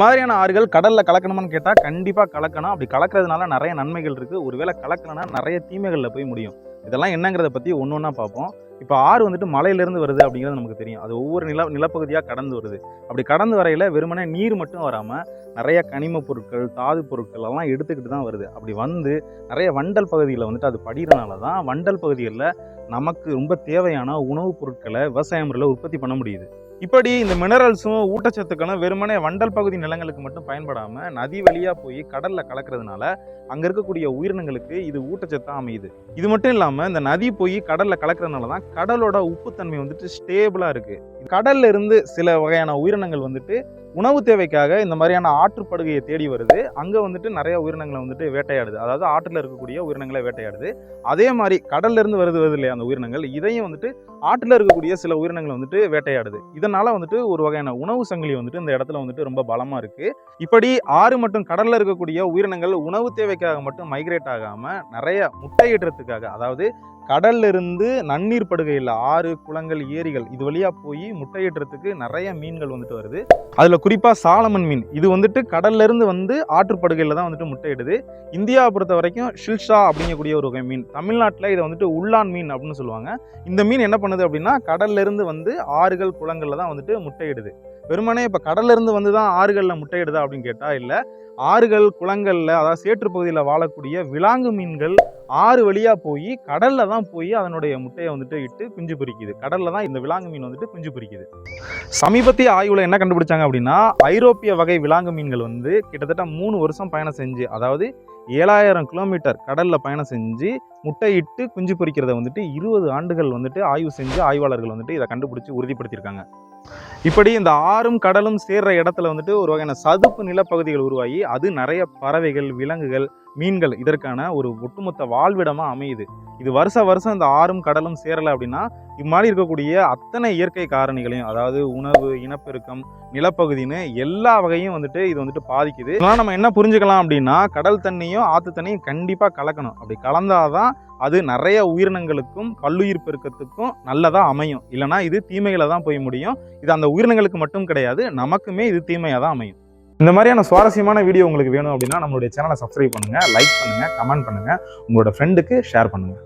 மாதிரியான ஆறுகள் கடல்ல கலக்கணுமான்னு கேட்டா கண்டிப்பா கலக்கணும். அப்படி கலக்கிறதுனால நிறைய நன்மைகள் இருக்கு. ஒருவேளை கலக்கலனா நிறைய தீமைகள்ல போய் முடியும். இதெல்லாம் என்னங்கிறத பத்தி ஒன்னொன்னா பார்ப்போம். இப்போ ஆறு வந்துட்டு மலையிலிருந்து வருது அப்படிங்கிறது நமக்கு தெரியும். அது ஒவ்வொரு நிலப்பகுதியா கடந்து வருது. அப்படி கடந்து வரையில வெறுமனே நீர் மட்டும் வராம நிறைய கனிம பொருட்கள், தாது பொருட்கள் எல்லாம் எடுத்துக்கிட்டு தான் வருது. அப்படி வந்து நிறைய வண்டல் பகுதிகளில் வந்துட்டு அது படிகிறனால தான் வண்டல் பகுதிகளில் நமக்கு ரொம்ப தேவையான உணவுப் பொருட்களை விவசாய முறையில் உற்பத்தி பண்ண முடியுது. இப்படி இந்த மினரல்ஸும் ஊட்டச்சத்துக்களும் வெறுமனே வண்டல் பகுதி நிலங்களுக்கு மட்டும் பயன்படாம நதி வழியா போய் கடல்ல கலக்கிறதுனால அங்க இருக்கக்கூடிய உயிரினங்களுக்கு இது ஊட்டச்சத்தா அமையுது. இது மட்டும் இல்லாம இந்த நதி போய் கடல்ல கலக்கிறதுனால தான் கடலோட உப்புத்தன்மை வந்துட்டு ஸ்டேபிளா இருக்கு. கடல்ல இருந்து சில வகையான உயிரினங்கள் வந்துட்டு உணவு தேவைக்காக இந்த மாதிரியான ஆற்றுப்படுகையை தேடி வருது. அங்க வந்துட்டு நிறைய உயிரினங்களை வந்துட்டு வேட்டையாடுது. அதாவது ஆற்றுல இருக்கக்கூடிய உயிரினங்களை வேட்டையாடுது. அதே மாதிரி கடல்ல இருந்து வருது இல்லையா அந்த உயிரினங்கள், இதையும் வந்துட்டு ஆற்றுல இருக்கக்கூடிய சில உயிரினங்களை வந்துட்டு வேட்டையாடுது. இதனால வந்துட்டு ஒரு வகையான உணவு சங்கிலி வந்துட்டு இந்த இடத்துல வந்துட்டு ரொம்ப பலமா இருக்கு. இப்படி ஆறு மற்றும் கடல்ல இருக்கக்கூடிய உயிரினங்கள் உணவு தேவைக்காக மட்டும் மைக்ரேட் ஆகாம நிறைய முட்டையிடுறதுக்காக, அதாவது கடல்ல இருந்து நன்னீர் படுகையில் ஆறு, குளங்கள், ஏரிகள் இது வழியா போய் முட்டையிடுறதுக்கு நிறைய மீன்கள் வந்துட்டு வருது. அதுல குறிப்பா சாலமன் மீன் இது வந்துட்டு கடல்ல இருந்து வந்து ஆற்றுப்படுகையில தான் வந்துட்டு முட்டையிடுது. இந்தியாவை பொறுத்த வரைக்கும் ஷில்ஷா அப்படிங்கக்கூடிய ஒரு வகை மீன். தமிழ்நாட்டில் இதை வந்துட்டு உள்ளான் மீன் அப்படின்னு சொல்லுவாங்க. இந்த மீன் என்ன பண்ணுது அப்படின்னா கடல்ல இருந்து வந்து ஆறுகள், குளங்கள்ல தான் வந்துட்டு முட்டையிடுது. வெறுமனே இப்ப கடல்ல இருந்து வந்து தான் ஆறுகள்ல முட்டையிடுதா அப்படின்னு கேட்டா இல்ல. ஆறுகள், குளங்கள்ல அதாவது சேற்று பகுதியில் வாழக்கூடிய விலாங்கு மீன்கள் ஆறு வழியா போய் கடல்ல தான் போய் அதனுடைய முட்டையை வந்துட்டு இட்டு குஞ்சு பொரிக்குது. கடல்ல தான் இந்த விலாங்கு மீன் வந்துட்டு குஞ்சு பொரிக்குது. சமீபத்திய ஆய்வுல என்ன கண்டுபிடிச்சாங்க அப்படின்னா ஐரோப்பிய வகை விலாங்கு மீன்கள் வந்து கிட்டத்தட்ட 3 வருஷம் பயணம் செஞ்சு, அதாவது 7000 கிலோமீட்டர் கடல்ல பயணம் செஞ்சு முட்டையிட்டு குஞ்சு பொரிக்கிறத வந்துட்டு 20 ஆண்டுகள் வந்துட்டு ஆய்வு செஞ்சு ஆய்வாளர்கள் வந்துட்டு இதை கண்டுபிடிச்சு உறுதிப்படுத்தியிருக்காங்க. இப்படி இந்த ஆறும் கடலும் சேர்ற இடத்துல வந்துட்டு ஒரு வகையான சதுப்பு நிலப்பகுதிகள் உருவாகி அது நிறைய பறவைகள், விலங்குகள், மீன்கள் இதற்கான ஒரு ஒட்டுமொத்த வாழ்விடமா அமையுது. இது வருஷம் இந்த ஆறும் கடலும் சேரலை அப்படின்னா இம்மாதிரி இருக்கக்கூடிய அத்தனை இயற்கை காரணிகளையும், அதாவது உணவு, இனப்பெருக்கம், நிலப்பகுதின்னு எல்லா வகையும் வந்துட்டு இது வந்துட்டு பாதிக்குது. இதனால நம்ம என்ன புரிஞ்சுக்கலாம் அப்படின்னா கடல் தண்ணியும் ஆற்று தண்ணியும் கண்டிப்பா கலக்கணும். அப்படி கலந்தாதான் அது நிறைய உயிரினங்களுக்கும் பல்லுயிர் பெருக்கத்துக்கும் நல்லதா அமையும். இல்லைன்னா இது தீமைகளை தான் போய் முடியும். இது அந்த உயிரினங்களுக்கு மட்டும் கிடையாது, நமக்குமே இது தீமையாக தான் அமையும். இந்த மாதிரியான சுவாரஸ்யமான வீடியோ உங்களுக்கு வேணும் அப்படின்னா நம்மளுடைய சேனலை சப்ஸ்கிரைப் பண்ணுங்க, லைக் பண்ணுங்க, கமெண்ட் பண்ணுங்க, உங்களோட ஃப்ரெண்டுக்கு ஷேர் பண்ணுங்க.